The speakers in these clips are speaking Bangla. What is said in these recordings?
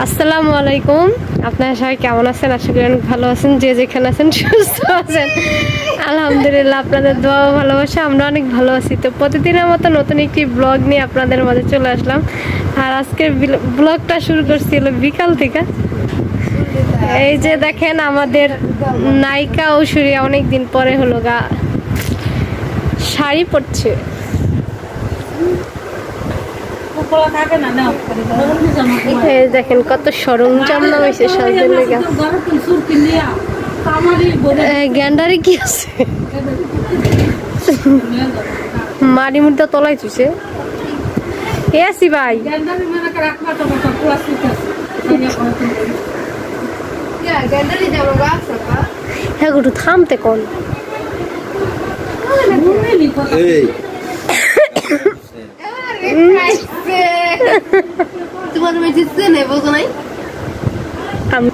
আসসালামু আলাইকুম। আপনারা সবাই কেমন আছেন? আশা করি অনেক ভালো আছেন। যে যেখানে আছেন সুস্থ আছেন আলহামদুলিল্লাহ। আপনাদের দোয়া ও ভালোবাসা আমরা অনেক ভালো আছি। তো প্রতিদিনের মতো নতুন একটি ব্লগ নিয়ে আপনাদের মাঝে চলে আসলাম। আর আজকের ব্লগটা শুরু করছি হলো বিকাল থেকে। এই যে দেখেন আমাদের নায়িকা ঐশ্বরিয়া অনেকদিন পরে হলো শাড়ি পরছে। দেখেন কত সরঞ্জাম নামাইছে সাজের লেগা। গ্যান্ডারে কি আছে? মারি মুড়টা তলাই চুছে কে আছি ভাই? হ্যাঁ একটু থামতে কোন তোমার মেয়েছে নেব নাই আমি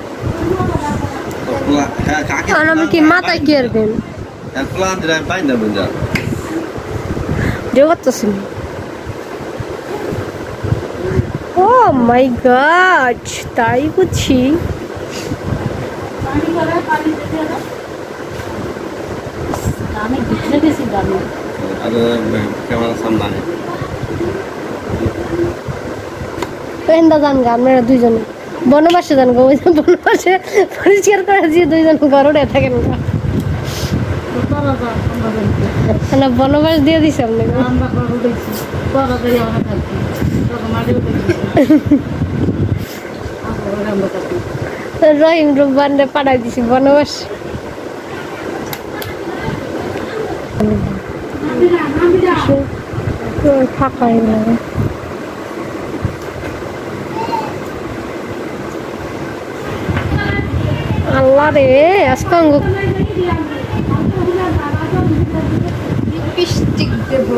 কি মাথায় কি আরবেন ও মাই গড, তাই বুঝছি। আপনারা দুইজনে বনবাসে যান গো, বনবাসে পরিষ্কার করে দিয়ে দুইজন ঘরে থাকেন। বনবাস দিয়ে দিছে আপনাকে রহিম রুবানরে পাঠাই দিছি বনবাস। ফাঁকা আল্লাহ রে আজকে দেব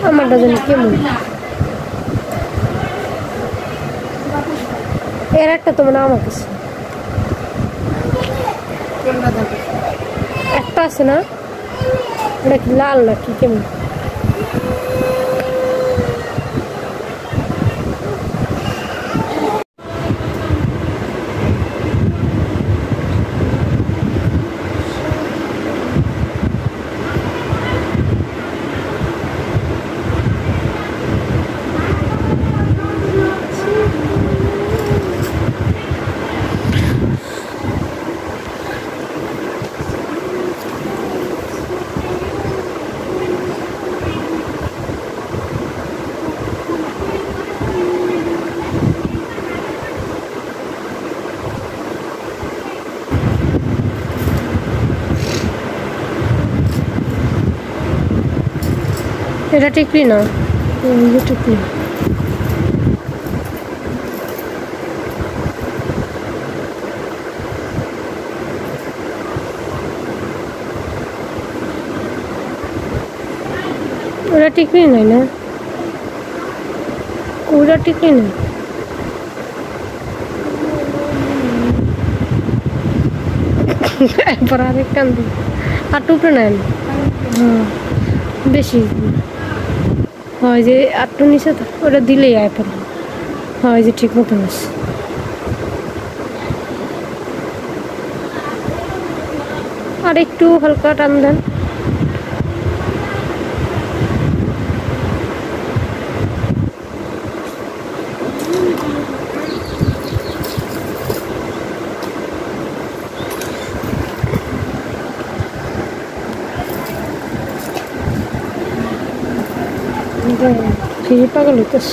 আমারটা জানি কেমন। এর একটা তো মানে আমার কাছে একটা আছে না, এটা কি লাল নাকি কেমন? এটা টিকলি না, টিকলি ওটা টিকলি নাই না, ওটা টিকলি না। এরপর আরেক কান দিই আর টুকরে নেন। হ্যাঁ বেশি হয় যে আটটু নিচে ওটা দিলেই আয় পর হয় যে ঠিক মতো আছে। আর একটু হালকা টান দেন। ফিরে পাগল হইতেস।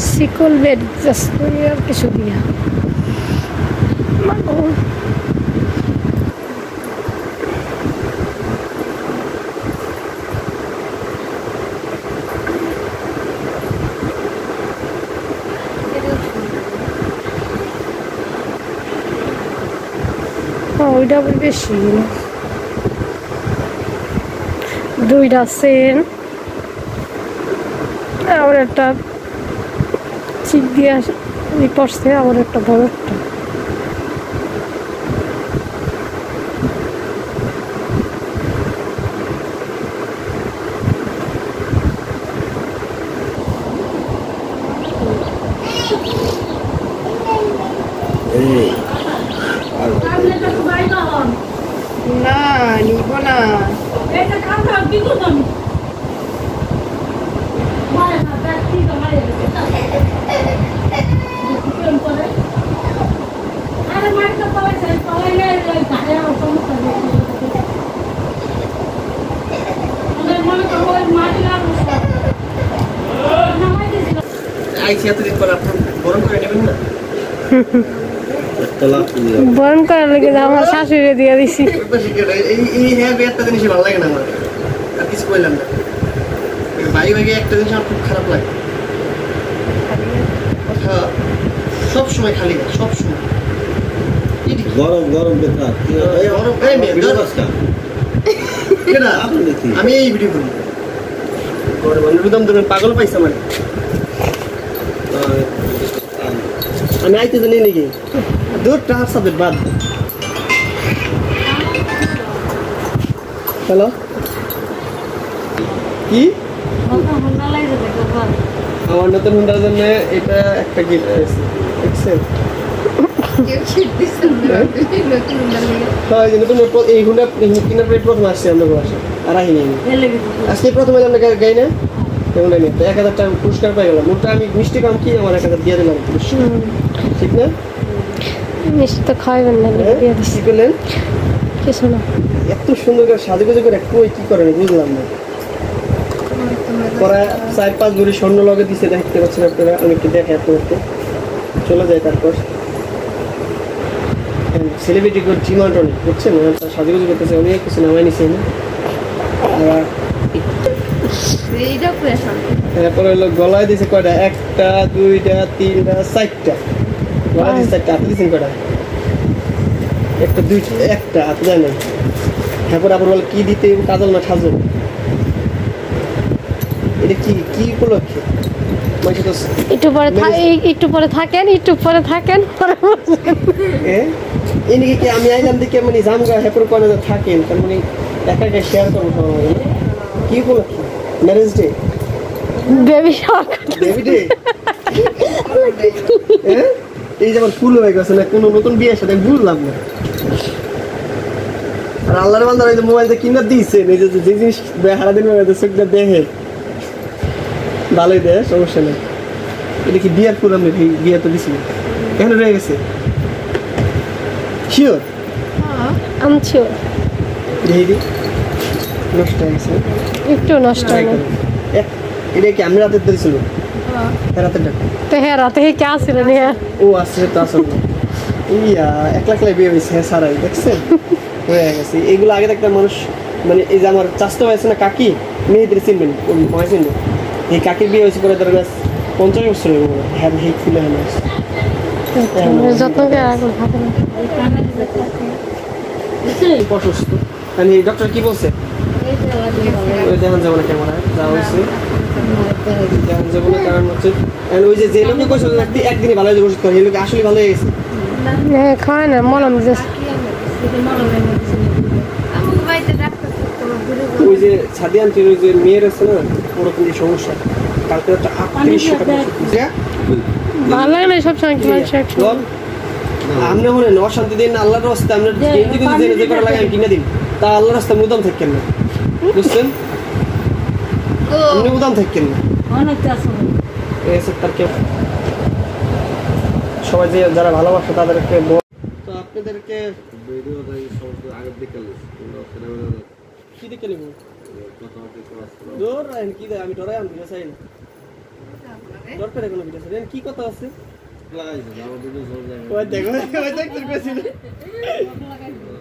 শিকল বেড আর কিছু দিয়া ওইটা বেশি দুইটা চেন আর একটা চিক দিয়ে পড়ছে আমার একটা বড় একটা না নিব না বরণ করার লাগে আমার শাশুড়ি দিয়ে দিছি একটা জিনিস ভালো লাগে না আমার আর কিছু বললাম না ভাই ভাগে একটা জিনিস আমার খুব খারাপ লাগে সব সময় খালি সব সময় গরম গরম বেতা আমি এই ভিডিও করি গরম একদম তুমি পাগল পাইছ মানে আমি আইতে জানি নাকি দূর টাহার সাথে বাদ হ্যালো কি আমার নতুন হুন্ডার জন্য এটা একটা গিফট আছে দেখছেন এই হুন্ডা কিনার পরে প্রথম আসছে আমরা বাসা আর আহিনি আজকে প্রথমে আমরা গাই না কেমন নিয়ে 1000 টাকা পুরস্কার পাই গেলাম ওটা আমি মিষ্টি কাম কি আমার 1000 দিয়ে দিলাম ঠিক না মিষ্টি তো খাইবেন না দিয়ে দিছি কি করলেন কিছু না এত সুন্দর করে সাজুগুজু করে কই কি করেন বুঝলাম না পরে 4-5 ভরি স্বর্ণ লগে দিছে দেখতে পাচ্ছেন আপনারা আমি একটু দেখাই আপনাদেরকে চলে যাই তারপর সেলিব্রিটি করে ডিমান্ড অনেক বুঝছেন সাজুগুজু করতেছে অনেক কিছু নামাই নিছে না আর তারপরে হলো গলায় দিছে কয়টা 1টা 2টা 3টা 4টা গলায় দিছে 4টা হাতে দিছেন কয়টা একটা 2টা 1টা হাতে যায় না তারপর আবার বলে কি দিতে কাজল না সাজল এটা কি উপলক্ষে একটু পরে থাকেন এদিকে কি আমি আইলাম দিকে মানে জামগা হেপর করে থাকেন তার মানে একা একা শেয়ার করবো সবাই কি উপলক্ষে ম্যারেজ ডে বেবি ডে এই যেমন ফুল হয়ে গেছে না কোনো নতুন বিয়ের সাথে বুঝলাম না আর আল্লাহর বান্দার এই যে মোবাইলটা কিনা দিয়েছে এই যে জিনিস হারা দিন চোখটা দেখে ভালোই দেয় সমস্যা নেই এটা কি বিয়ার ফুল আমি বিয়ে তো দিছি কেন রয়ে গেছে শিওর আমি শিওর নষ্ট হয়ে গেছে একটু নষ্ট হয় না এটা কি আমি রাতের ধরেছিল রাতের ডাক তো হ্যাঁ রাতে কে আসছিল না ও আসছে তো আসল ইয়া 1 লাখ বিয়ে হয়েছে হ্যাঁ সারাই দেখছেন হয়ে গেছে এইগুলো আগে একটা মানুষ মানে এই যে আমার চাষতে হয়েছে না কাকি মেয়েদের চিনবেন ওই চিনবেন এই কাকির বিয়ে হয়েছে করে ধরেন 50 বছর হয়ে গেল হ্যাঁ হেক খুলে হ্যাঁ যত্ন করে এখন থাকে না অসুস্থ মানে ডক্টর কি বলছে দেখান যাবো না ক্যামেরায় যাওয়া হয়েছে দেখান যাবো না কারণ হচ্ছে ওই যে লোকে কইছে একদিনই ভালো হয়ে যাবে ওষুধ খাওয়া এই লোকে আসলে ভালো হয়ে গেছে হ্যাঁ খায় না মলম ওই যে সাদিয়ান্তির ওই যে মেয়ের আছে না ওরকম যে সমস্যা কালকে একটা 38 টাকা ভালো লাগে না সব সময় আপনি বলেন অশান্তি দিন আল্লাহর রাস্তায় আমরা যে করে লাগে কিনে দিন তা আল্লাহর রাস্তায় মুদাম থাকেন না বুঝছেন আপনি মুদাম থাকেন না সবাই যে যারা ভালোবাসে তাদেরকে তো আপনাদেরকে কি দেখে নেব কি আমি ডরাই আমি চাই না দরকার কোনো ভিডিও আছে কি কথা আছে লাগাইছে যাও ভিডিও সব জায়গায় ওই দেখো ওই দেখ তোর কাছে না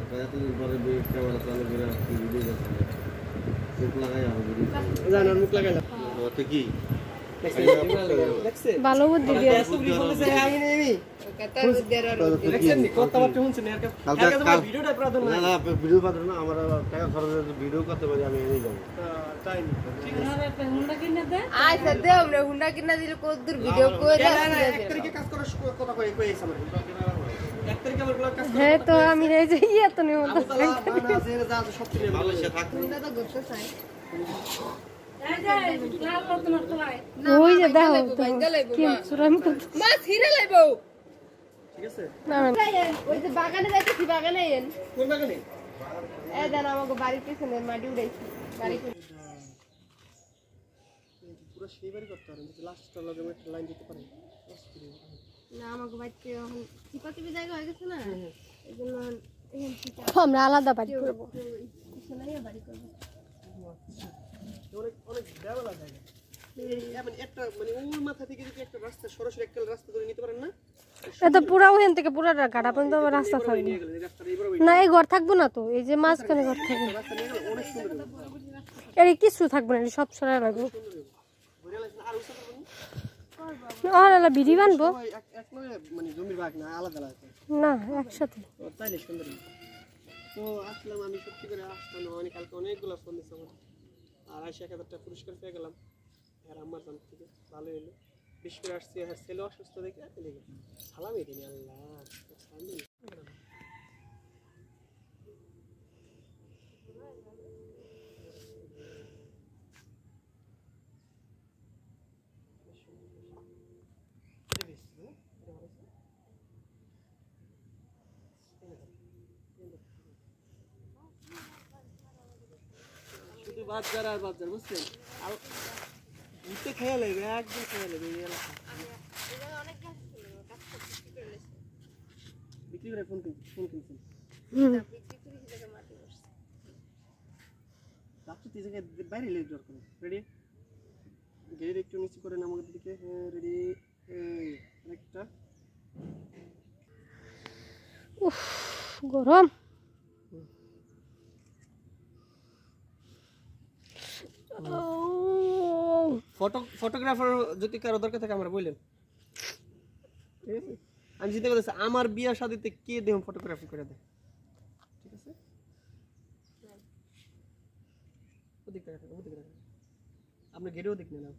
কয়েকদিন পরে ক্যামেরা চালু করে ভিডিও করতে মুখ লাগাই আর ভিডিও জানার মুখ লাগাই না তো কি দেখছেন ভালো বুদ্ধি দিয়ে এত বুদ্ধি বলেছে আমি নেই কথা বুদ্ধির আর দেখছেন কথাবার্তা শুনছেন এর কাছে ভিডিওটা প্রাধান্য না না ভিডিও পাঠানো না আমার টাকা খরচ করে ভিডিও করতে পারি আমি এনে যাবো তাই ঠিক আছে আচ্ছা দে আমরা হুন্ডা কিনা দিলে কতদূর ভিডিও করে এক তারিখে কাজ করার কথা কইছে আমার এক তারিখে আমার কাজ হ্যাঁ তো আমি এই যে এত নিয়ম আবু তালা বানা আছে যা আছে সব কিছু মালয়েশিয়া থাকবো হুন্ডা তো ঘুরতে চাই ওই যে দেখো ভাঙ্গা লাইবো কি সুরাম করতে মা ছিড়ে লাইবো ঠিক আছে না না ওই যে বাগানে যাইতেছি বাগানে এন কোন বাগানে এই দেন আমাকে বাড়ির পেছনে মাটি উড়াইছি বাড়ি পুরো সেই বাড়ি করতে পারেন যদি লাস্টটা লগে একটা লাইন দিতে পারেন না আমাকে বাড়িতে এখন চিপাচিপি জায়গা হয়ে গেছে না এই জন্য এখান থেকে আমরা আলাদা বাড়ি করবো পিছনে বাড়ি করবো অনেক অনেক দেওয়ালা জায়গা এমন একটা মানে ওই মাথা থেকে যদি একটা রাস্তা সরাসরি একটা রাস্তা ধরে নিতে পারেন না এত পুরা ওখান থেকে পুরা গাড়া পর্যন্ত আবার রাস্তা থাকবে নিয়ে গেলেন এই রাস্তাটা এইবার না এই ঘর থাকবো না তো এই যে মাঝখানে ঘর থাকবে রাস্তা নিয়ে গেলে অনেক সুন্দর হবে এর কিছু থাকবে না সব সরাই লাগবে ঘুরে লাগছে আর উঠতে পারবেন আর বিড়ি বানবো সবাই এক নয় মানে জমির ভাগ না আলাদা আলাদা না একসাথে তাইলে সুন্দর তো আসলাম আমি সত্যি করে আসতাম না মানে কালকে অনেকগুলো ফোন দিচ্ছে আমার আর 80,000 টাকা পুরস্কার পেয়ে গেলাম আর আমার জান থেকে ভালো হলো বিশেষ করে আসছি আর ছেলে অসুস্থ দেখে দেখে সালামই দিনি আল্লাহ সালামি শুধু বাজার আর বাজার বুঝছেন আর ঘুরতে খেয়াল লাগবে একদম খেয়াল লাগবে এই এলাকা বিক্রি করে ফোন কিনছেন রাত্রে তিন জায়গায় বাইরে লেট দর করে রেডি গেট একটু নিচে করে আমাদের দিকে রেডি আরেকটা উফ গরম ফটোগ্রাফার যদি কারো দরকার থাকে আমরা বললেন ঠিক আছে আমি চিন্তা করতেছি আমার বিয়া শাদিতে কে দেহ ফটোগ্রাফি করে দেয় ঠিক আছে ওদিক দেখা ওদিক দেখা আপনি গেটেও দেখ নিলাম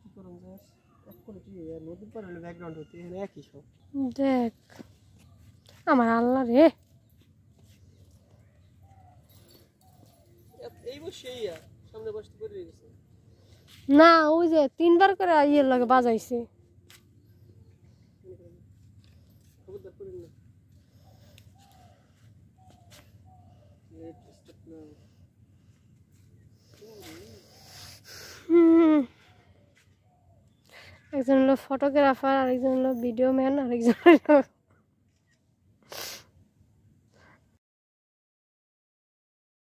কি করুন যায় এক কোয়ালিটি নদীর পার হলে ব্যাকগ্রাউন্ড হতে এখানে একই সব দেখ আমার আল্লাহ রে এই বসেই সামনে বসতে করে গেছে না ওই যে 3 বার করে ইয়ের লাগে বাজাইছে খবরদার করেন না একজন হলো ফটোগ্রাফার আরেকজন হলো ভিডিও ম্যান আরেকজন হলো